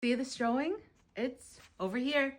See this drawing? It's over here.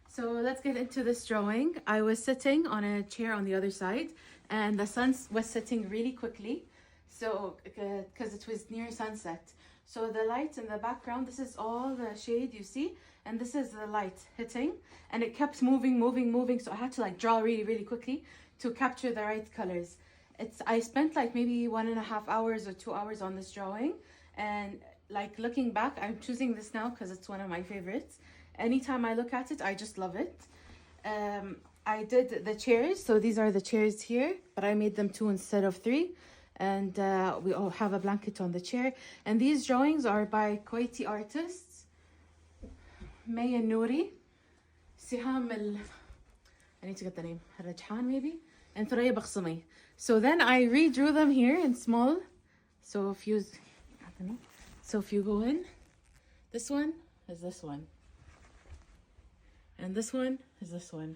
So let's get into this drawing. I was sitting on a chair on the other side and the sun was setting really quickly. So, because it was near sunset. So the light in the background, this is all the shade you see. And this is the light hitting. And it kept moving. So I had to like draw really, really quickly to capture the right colors. I spent like maybe 1.5 hours or 2 hours on this drawing. And like looking back, I'm choosing this now because it's one of my favorites. Anytime I look at it, I just love it. I did the chairs. So these are the chairs here, but I made them 2 instead of 3. And we all have a blanket on the chair. And these drawings are by Kuwaiti artists. May Nouri, Siham I need to get the name. Rajhan maybe? And Thuraya Bakhsami. So then I redrew them here in small. So if you go in, this one is this one. And this one is this one.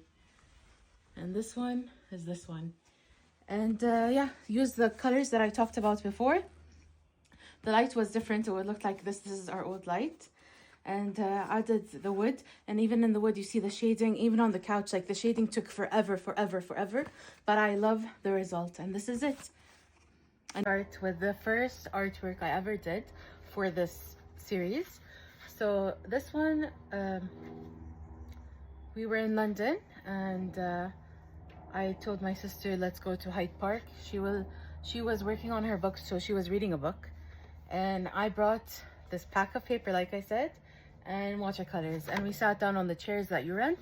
And this one is this one. And yeah, use the colors that I talked about before. The light was different. It would look like this. This is our old light. And added the wood. And even in the wood, you see the shading. Even on the couch, like the shading took forever. But I love the result. And this is it. And start with the first artwork I ever did for this series. So this one, we were in London and I told my sister, let's go to Hyde Park. She was working on her book, so she was reading a book. And I brought this pack of paper, like I said, and watercolors. And we sat down on the chairs that you rent.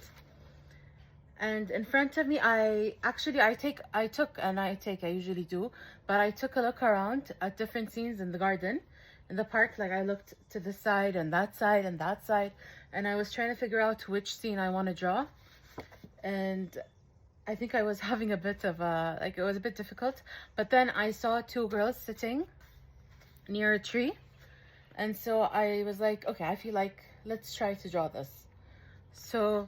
And in front of me, I usually do, but I took a look around at different scenes in the garden, in the park. Like I looked to this side and that side and that side. And I was trying to figure out which scene I want to draw. And I think I was having a bit of it was a bit difficult. But then I saw 2 girls sitting near a tree. And so I was like, okay, I feel like let's try to draw this. So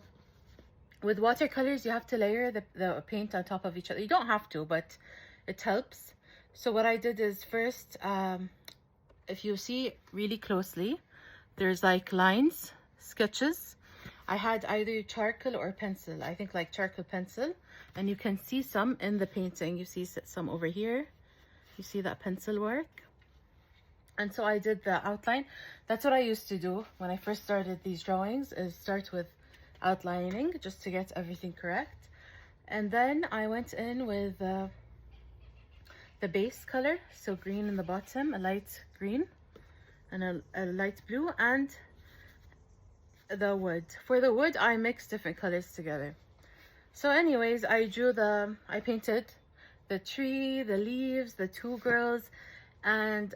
with watercolors, you have to layer the paint on top of each other. You don't have to, but it helps. So what I did is first, if you see really closely, there's like lines, sketches. I had either charcoal or pencil. I think like charcoal pencil. And you can see some in the painting. You see some over here. You see that pencil work. And so I did the outline. That's what I used to do when I first started these drawings, is start with outlining just to get everything correct. And then I went in with the base color. So green in the bottom, a light green and a light blue, and the wood. For the wood, I mixed different colors together. So anyways, I painted the tree, the leaves, the 2 girls, and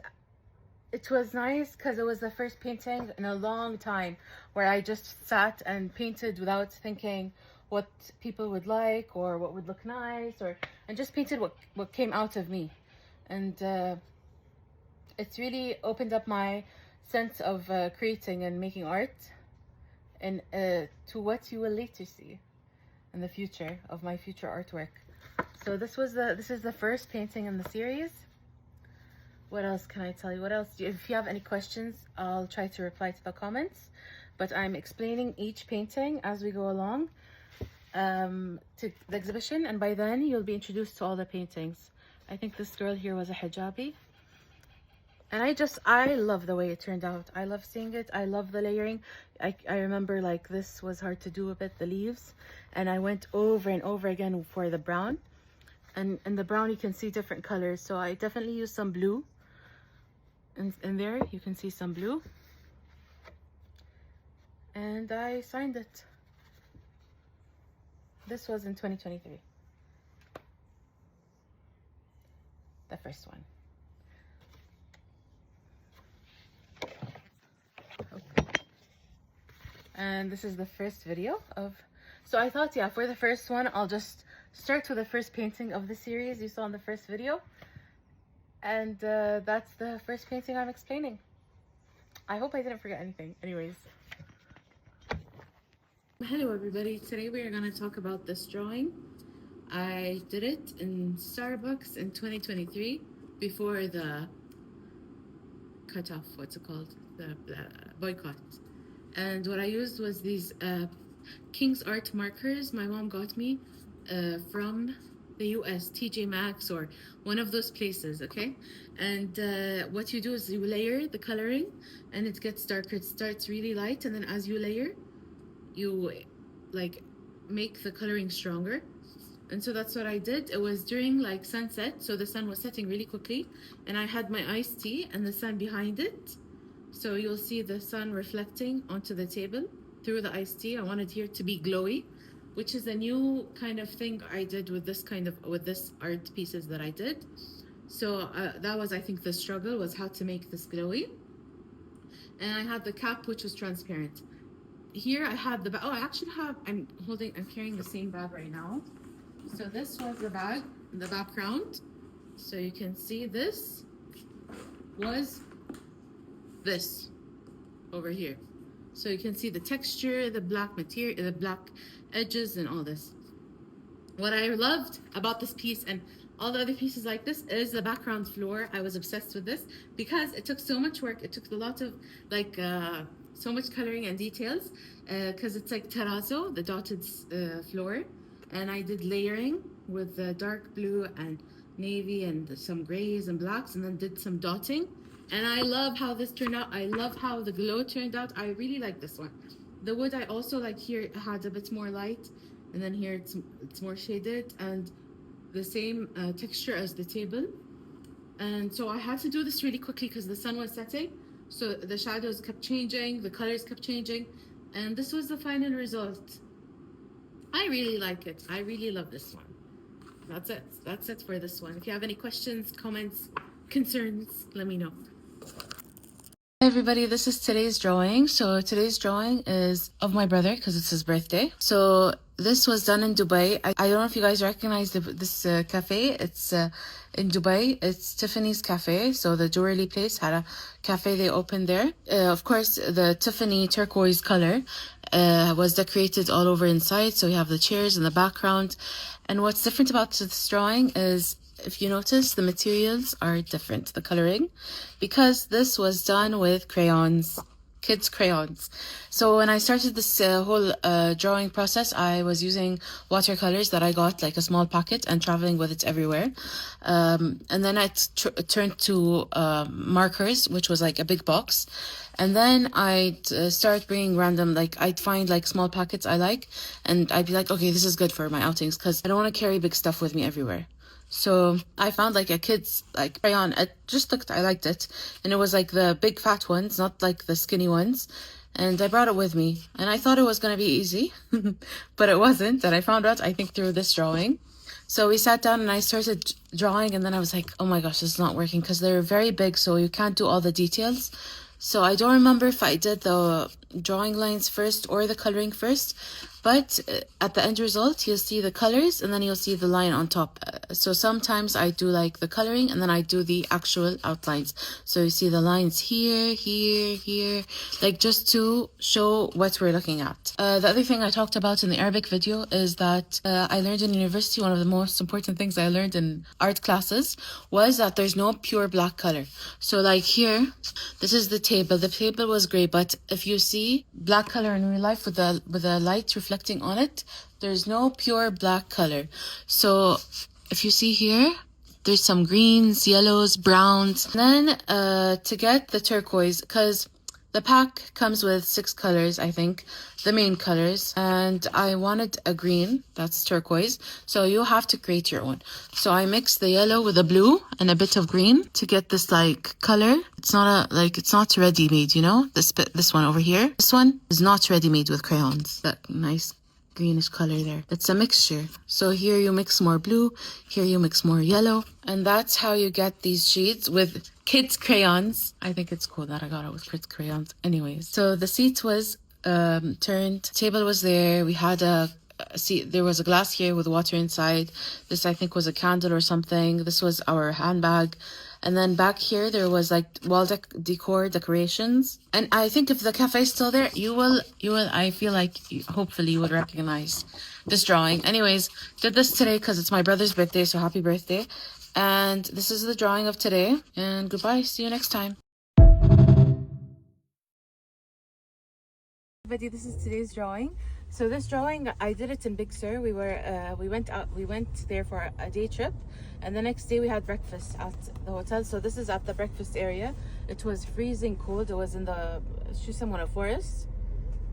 it was nice because it was the first painting in a long time where I just sat and painted without thinking what people would like or what would look nice, and just painted what came out of me. And it's really opened up my sense of creating and making art, and to what you will later see in the future of my future artwork. So this is the first painting in the series. What else can I tell you? What else? If you have any questions, I'll try to reply to the comments. But I'm explaining each painting as we go along to the exhibition. And by then, you'll be introduced to all the paintings. I think this girl here was a hijabi. And I love the way it turned out. I love seeing it. I love the layering. I remember like this was hard to do a bit, the leaves. And I went over and over again for the brown. And in the brown, you can see different colors. So I definitely used some blue. In there, you can see some blue. And I signed it. This was in 2023. The first one. Okay. And this is the first video of... So I thought, yeah, for the first one, I'll just start with the first painting of the series you saw in the first video. And that's the first painting I'm explaining. I hope I didn't forget anything. Anyways. Hello everybody. Today we are going to talk about this drawing. I did it in Starbucks in 2023 before the cut off, what's it called? The boycott. And what I used was these King's Art markers my mom got me from the US, TJ Maxx or one of those places, okay? And what you do is you layer the coloring and it gets darker. It starts really light, and then as you layer, you like make the coloring stronger. And so that's what I did. It was during like sunset, so the sun was setting really quickly, and I had my iced tea and the sun behind it. So you'll see the sun reflecting onto the table through the iced tea. I wanted here to be glowy, which is a new kind of thing I did with this art pieces that I did. So that was, I think, the struggle was how to make this glowy. And I had the cap, which was transparent. Here I had the bag. Oh, I actually have, I'm carrying the same bag right now. So this was the bag in the background. So you can see this was this over here. So you can see the texture, the black material, the black edges and all this. What I loved about this piece and all the other pieces like this is the background floor. I was obsessed with this because it took so much work. It took a lot of like so much coloring and details because it's like terrazzo, the dotted floor. And I did layering with the dark blue and navy and some grays and blacks, and then did some dotting. And I love how this turned out. I love how the glow turned out. I really like this one. The wood I also like here had a bit more light, and then here it's more shaded and the same texture as the table. And so I had to do this really quickly because the sun was setting. So the shadows kept changing, the colors kept changing, and this was the final result. I really like it. I really love this one. That's it. That's it for this one. If you have any questions, comments, concerns, let me know. Hi everybody, this is today's drawing. So today's drawing is of my brother because it's his birthday. So this was done in Dubai. I don't know if you guys recognize this cafe. It's in Dubai. It's Tiffany's Cafe. So the jewelry place had a cafe they opened there. Of course, the Tiffany turquoise color was decorated all over inside. So you have the chairs in the background. And what's different about this drawing is, if you notice, the materials are different, the coloring, because this was done with crayons, kids' crayons. So when I started this whole drawing process, I was using watercolors that I got, like a small packet, and traveling with it everywhere. And then I turned to markers, which was like a big box. And then I'd start bringing random, like I'd find like small packets I like, and I'd be like, okay, this is good for my outings because I don't want to carry big stuff with me everywhere. So I found like a kid's like crayon. It just looked, I liked it. And it was like the big fat ones, not like the skinny ones. And I brought it with me. And I thought it was going to be easy, but it wasn't. And I found out, I think, through this drawing. So we sat down and I started drawing, and then I was like, oh my gosh, this is not working because they're very big. So you can't do all the details. So I don't remember if I did the drawing lines first or the coloring first, but at the end result, you'll see the colors and then you'll see the line on top. So sometimes I do like the coloring and then I do the actual outlines. So you see the lines here, here, here, like just to show what we're looking at. The other thing I talked about in the Arabic video is that I learned in university, one of the most important things I learned in art classes was that there's no pure black color. So like here, this is the table. The table was gray, but if you see black color in real life with the light reflecting on it, there's no pure black color. So if you see here, there's some greens, yellows, browns. And then to get the turquoise, because the pack comes with 6 colors, I think, the main colors, and I wanted a green, that's turquoise, so you have to create your own. So I mixed the yellow with the blue and a bit of green to get this like color. It's not it's not ready-made, you know, this one over here. This one is not ready-made with crayons. That nice greenish color there. It's a mixture. So here you mix more blue, here you mix more yellow, and that's how you get these shades with kids crayons. I think it's cool that I got it with kids crayons. Anyways, so the seat was turned, table was there, we had a seat, there was a glass here with water inside. This I think was a candle or something. This was our handbag. And then back here there was like wall decor decorations. And I think if the cafe is still there, you will I feel like hopefully you would recognize this drawing. Anyways, did this today because it's my brother's birthday, so happy birthday. And this is the drawing of today, and goodbye, see you next time. Everybody, this is today's drawing. So this drawing, I did it in Big Sur. We went there for a day trip, and the next day we had breakfast at the hotel. So this is at the breakfast area. It was freezing cold. It was in the a forest.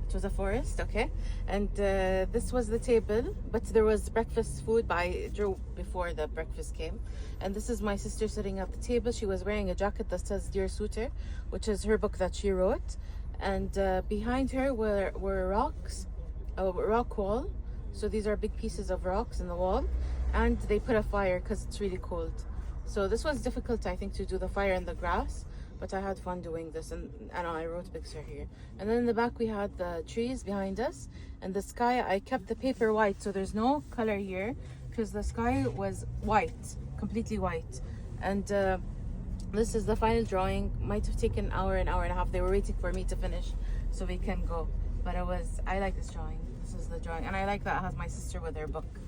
It was a forest, okay. And this was the table, but there was breakfast food by Drew before the breakfast came. And this is my sister sitting at the table. She was wearing a jacket that says Dear Suitor, which is her book that she wrote. And behind her were rocks, a rock wall. So these are big pieces of rocks in the wall, and they put a fire because it's really cold. So this was difficult, I think, to do the fire in the grass, but I had fun doing this, and I wrote Big Sur here. And then in the back we had the trees behind us, and the sky. I kept the paper white, so there's no color here because the sky was white, completely white. And this is the final drawing. Might have taken an hour and a half. They were waiting for me to finish so we can go. But I like this drawing. This is the drawing. And I like that it has my sister with her book.